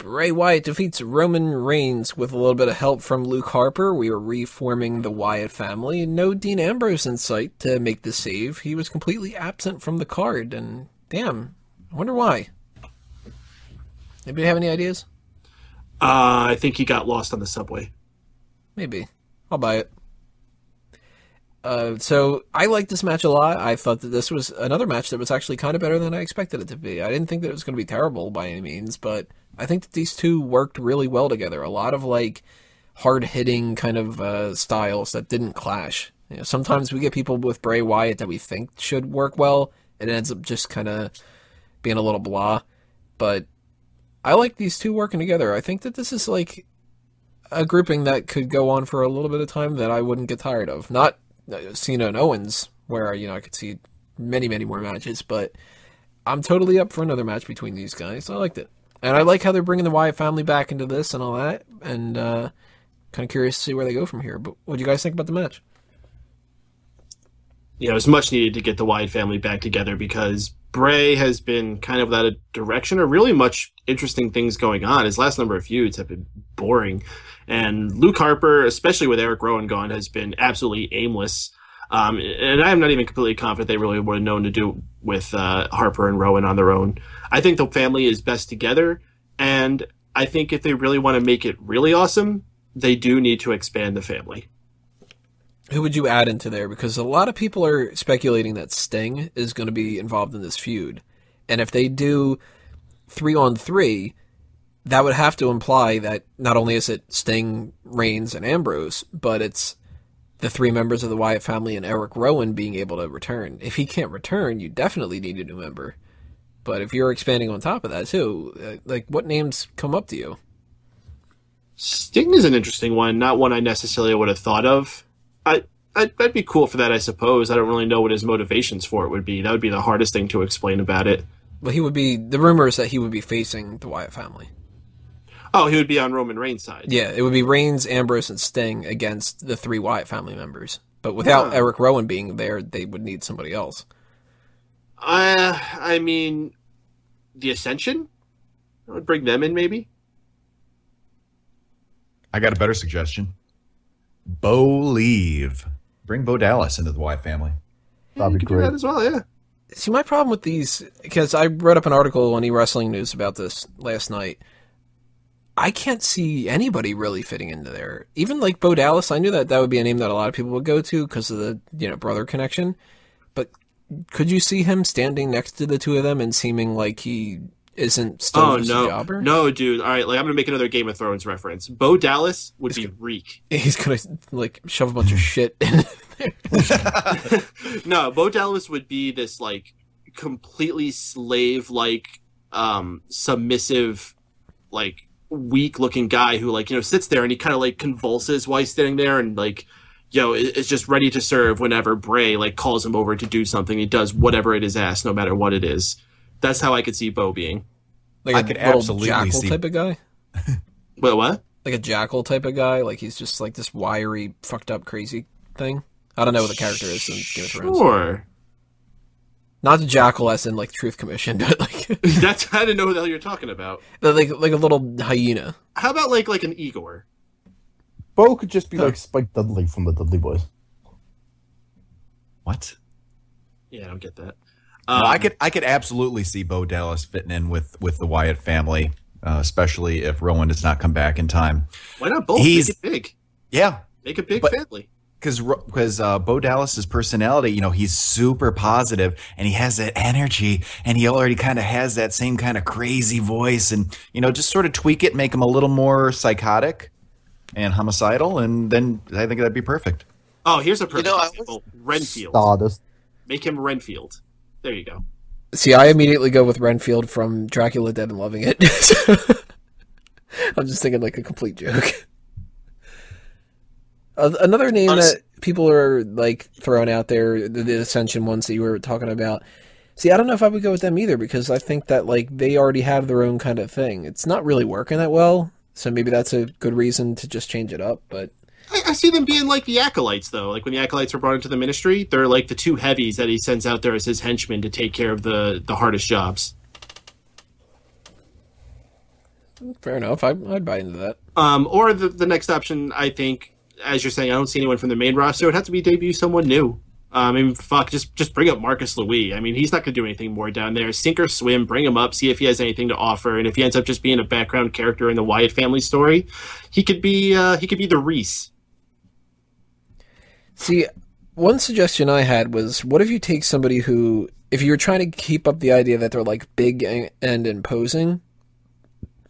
Bray Wyatt defeats Roman Reigns with a little bit of help from Luke Harper. We are reforming the Wyatt family. No Dean Ambrose in sight to make the save. He was completely absent from the card, and damn, I wonder why. Anybody have any ideas? I think he got lost on the subway. Maybe. I'll buy it. So I liked this match a lot. I thought that this was another match that was actually kind of better than I expected it to be. I didn't think that it was going to be terrible by any means, but I think that these two worked really well together. A lot of like hard-hitting kind of styles that didn't clash. You know, sometimes we get people with Bray Wyatt that we think should work well, and it ends up just kind of being a little blah. But I like these two working together. I think that this is like a grouping that could go on for a little bit of time that I wouldn't get tired of. Not Cena and Owens, where, you know, I could see many, many more matches, but I'm totally up for another match between these guys. I liked it. And I like how they're bringing the Wyatt family back into this and all that, and kind of curious to see where they go from here. But what do you guys think about the match? Yeah, it was much needed to get the Wyatt family back together because Bray has been kind of without a direction or really much interesting things going on. His last number of feuds have been boring. And Luke Harper, especially with Eric Rowan gone, has been absolutely aimless. And I'm not even completely confident they really would have known to do with Harper and Rowan on their own. I think the family is best together. And I think if they really want to make it really awesome, they do need to expand the family. Who would you add into there? Because a lot of people are speculating that Sting is going to be involved in this feud. And if they do 3-on-3, that would have to imply that not only is it Sting, Reigns, and Ambrose, but it's the three members of the Wyatt family and Eric Rowan being able to return. If he can't return, you definitely need a new member. But if you're expanding on top of that too, like what names come up to you? Sting is an interesting one, not one I necessarily would have thought of. I'd be cool for that, I suppose. I don't really know what his motivations for it would be. That would be the hardest thing to explain about it. Well, he would be, the rumor is that he would be facing the Wyatt family. Oh, he would be on Roman Reigns' side. Yeah, it would be Reigns, Ambrose, and Sting against the three Wyatt family members. But without Eric Rowan being there, they would need somebody else. I mean, the Ascension? I would bring them in, maybe? I got a better suggestion. Leave. Bring Bo Dallas into the Wyatt family. That'd be great. Do that as well, yeah. See, my problem with these, because I wrote up an article on eWrestling News about this last night. I can't see anybody really fitting into there. Even like Bo Dallas, I knew that would be a name that a lot of people would go to because of the, you know, brother connection. But could you see him standing next to the two of them and seeming like he isn't still just a jobber? No, dude. All right, like I'm gonna make another Game of Thrones reference. Bo Dallas would be Reek. He's gonna like shove a bunch of shit in there. No, Bo Dallas would be this like completely slave-like, submissive, like weak-looking guy who like, you know, sits there and he kind of like convulses while he's sitting there and like, you know, is just ready to serve whenever Bray like calls him over to do something. He does whatever it is asked, no matter what it is. That's how I could see Bo being. Like I could absolutely jackal see type of guy. Well, what? Like a jackal type of guy. Like he's just like this wiry, fucked up, crazy thing. I don't know what the character is in Game of Thrones. Sure. Not the jackal as in like Truth Commission, but like that's I didn't know what the hell you're talking about. Like a little hyena. How about like an Igor? Bo could just be like Spike Dudley from the Dudley Boys. What? Yeah, I don't get that. No, I could absolutely see Bo Dallas fitting in with the Wyatt family, especially if Rowan does not come back in time. Why not both? Make it big. Yeah. Make a big family. Because Bo Dallas's personality, you know, he's super positive and he has that energy and he already kind of has that same kind of crazy voice and, you know, just sort of tweak it, make him a little more psychotic and homicidal, and then I think that'd be perfect. Oh, here's a perfect example. Renfield. Stardust. Make him Renfield. There you go. See, I immediately go with Renfield from Dracula Dead and Loving It. I'm just thinking like a complete joke. Another name that people are like throwing out there, the Ascension ones that you were talking about. See, I don't know if I would go with them either because I think that like they already have their own kind of thing. It's not really working that well, so maybe that's a good reason to just change it up. But I see them being like the Acolytes, though. Like when the Acolytes were brought into the ministry, they're like the two heavies that he sends out there as his henchmen to take care of the hardest jobs. Fair enough. I'd buy into that. Or the next option, I think, as you're saying, I don't see anyone from the main roster. It would have to be debut someone new. I mean, fuck, just bring up Marcus Louis. I mean, he's not going to do anything more down there. Sink or swim, bring him up, see if he has anything to offer, and if he ends up just being a background character in the Wyatt family story, he could be the Reese. See, one suggestion I had was, what if you take somebody who, if you were trying to keep up the idea that they're like big and imposing,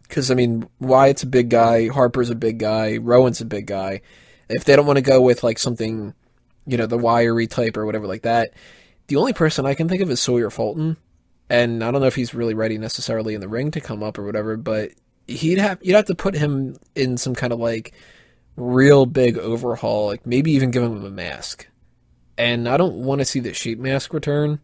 because I mean, Wyatt's a big guy, Harper's a big guy, Rowan's a big guy. If they don't want to go with like something, you know, the wiry type or whatever like that, the only person I can think of is Sawyer Fulton, and I don't know if he's really ready necessarily in the ring to come up or whatever, but you'd have to put him in some kind of like real big overhaul, like maybe even give him a mask. And I don't want to see the sheep mask return,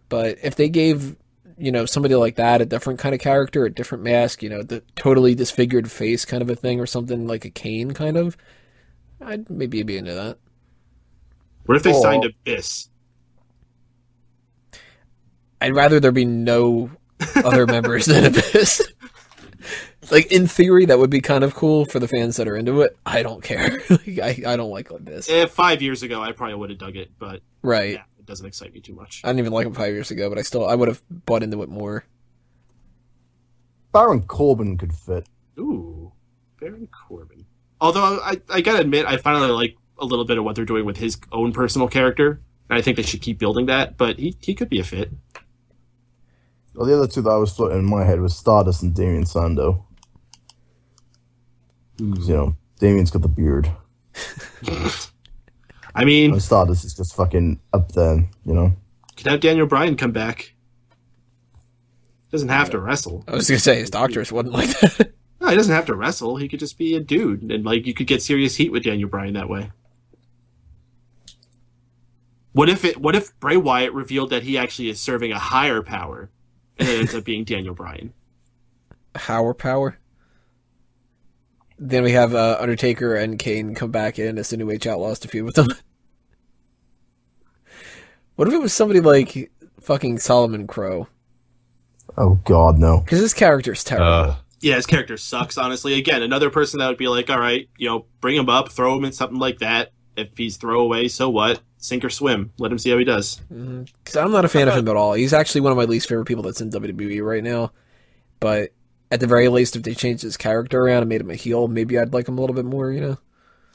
but if they gave, you know, somebody like that a different kind of character, a different mask, you know, the totally disfigured face kind of a thing, or something like a Kane kind of, I'd maybe be into that. What if they signed Abyss? I'd rather there be no other members than Abyss. Like, in theory, that would be kind of cool for the fans that are into it. I don't care. I don't like Abyss. 5 years ago, I probably would have dug it, but right. Yeah, it doesn't excite me too much. I didn't even like him 5 years ago, but I would have bought into it more. Baron Corbin could fit. Ooh, Baron Corbin. Although, I gotta admit, I finally like a little bit of what they're doing with his own personal character, and I think they should keep building that, but he could be a fit. Well, the other two that I was floating in my head was Stardust and Damien Sandow. You know, Damien's got the beard. I mean, and Stardust is just fucking up there, you know. Could have Daniel Bryan come back. Doesn't have to wrestle. I was gonna say his doctors wouldn't like that. No, he doesn't have to wrestle. He could just be a dude, and like you could get serious heat with Daniel Bryan that way. What if Bray Wyatt revealed that he actually is serving a higher power, and it ends up being Daniel Bryan? Higher power. Then we have Undertaker and Kane come back in as the New Age Outlaws to feud with them. What if it was somebody like fucking Solomon Crow? Oh God, no! Because his character's terrible. Yeah, his character sucks. Honestly, again, another person that would be like, all right, you know, bring him up, throw him in something like that. If he's throwaway, so what? Sink or swim. Let him see how he does. Because I'm not a fan of him at all. He's actually one of my least favorite people that's in WWE right now. But at the very least, if they changed his character around and made him a heel, maybe I'd like him a little bit more, you know?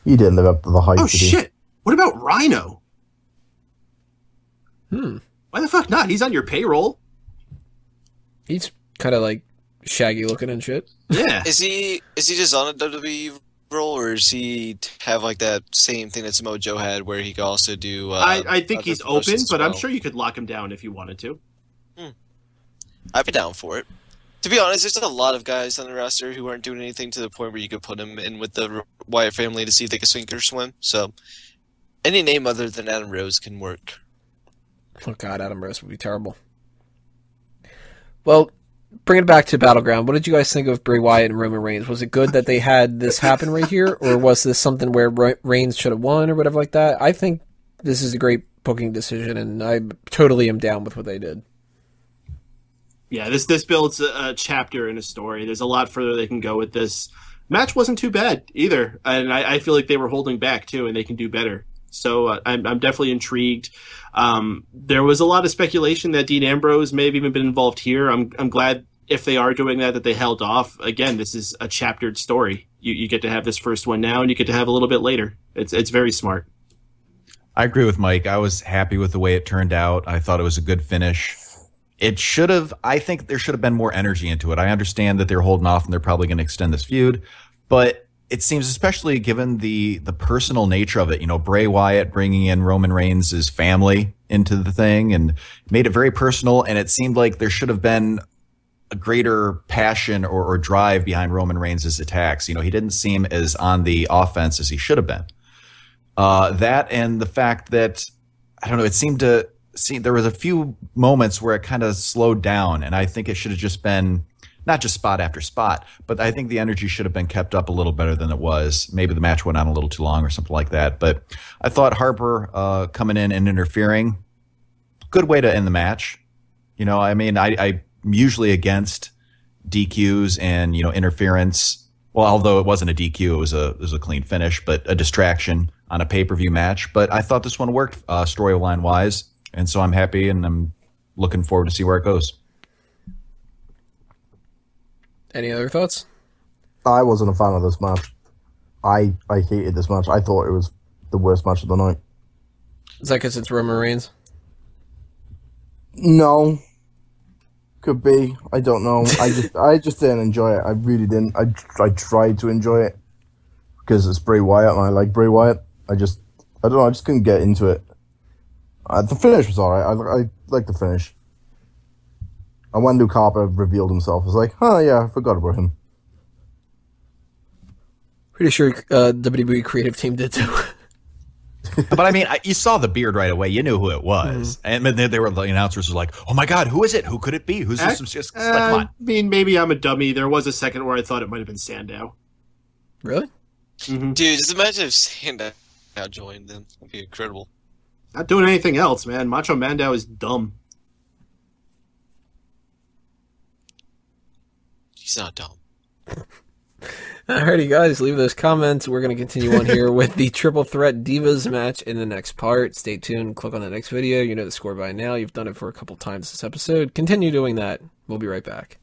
He didn't live up to the hype. Oh, shit. What about Rhino? Why the fuck not? He's on your payroll. He's kind of like shaggy looking and shit. Yeah. Is he just on a WWE role, or does he have like that same thing that Samoa Joe had, where he could also do? I think he's open, but I'm well? sure you could lock him down if you wanted to. I'd be down for it. To be honest, there's a lot of guys on the roster who aren't doing anything to the point where you could put them in with the Wyatt family to see if they can sink or swim. So, any name other than Adam Rose can work. Oh god, Adam Rose would be terrible. Well, bring it back to Battleground. What did you guys think of Bray Wyatt and Roman Reigns? Was it good that they had this happen right here, or was this something where Reigns should have won or whatever like that? I think this is a great booking decision, and I totally am down with what they did. Yeah, this builds a chapter in a story. There's a lot further they can go with this. Match wasn't too bad either, and I feel like they were holding back too, and they can do better. So I'm definitely intrigued. There was a lot of speculation that Dean Ambrose may have even been involved here. I'm glad if they are doing that they held off. Again, this is a chaptered story. You get to have this first one now, and you get to have a little bit later. It's very smart. I agree with Mike. I was happy with the way it turned out. I thought it was a good finish. I think there should have been more energy into it. I understand that they're holding off and they're probably going to extend this feud, but it seems, especially given the personal nature of it, you know, Bray Wyatt bringing in Roman Reigns' family into the thing and made it very personal. And it seemed like there should have been a greater passion or drive behind Roman Reigns' attacks. You know, he didn't seem as on the offense as he should have been. That and the fact that, I don't know, it seemed to see there was a few moments where it kind of slowed down, and I think it should have just been not just spot after spot, but I think the energy should have been kept up a little better than it was. Maybe the match went on a little too long or something like that. But I thought Harper coming in and interfering, good way to end the match. You know, I mean, I'm usually against DQs and interference. Well, although it wasn't a DQ, it was a clean finish, but a distraction on a pay-per-view match. But I thought this one worked storyline wise, and so I'm happy and I'm looking forward to see where it goes. Any other thoughts? I wasn't a fan of this match. I hated this match. I thought it was the worst match of the night. Is that because it's Roman Reigns? No. Could be. I don't know. I just didn't enjoy it. I really didn't. I tried to enjoy it because it's Bray Wyatt and I like Bray Wyatt. I don't know. I just couldn't get into it. The finish was alright. I like the finish. And when Luke Harper revealed himself, I was like, oh yeah, I forgot about him. Pretty sure WWE creative team did too. But I mean, you saw the beard right away. You knew who it was. And then the announcers were like, oh my God, who is it? Who could it be? Who's this? Just like, come on. I mean, maybe I'm a dummy. There was a second where I thought it might have been Sandow. Really? Mm-hmm. Dude, just imagine if Sandow joined them. That'd be incredible. Not doing anything else, man. Macho Mandow is dumb. He's not dumb. Alrighty, guys, leave those comments. We're going to continue on here with the Triple Threat Divas match in the next part. Stay tuned. Click on the next video. You know the score by now. You've done it for a couple times this episode. Continue doing that. We'll be right back.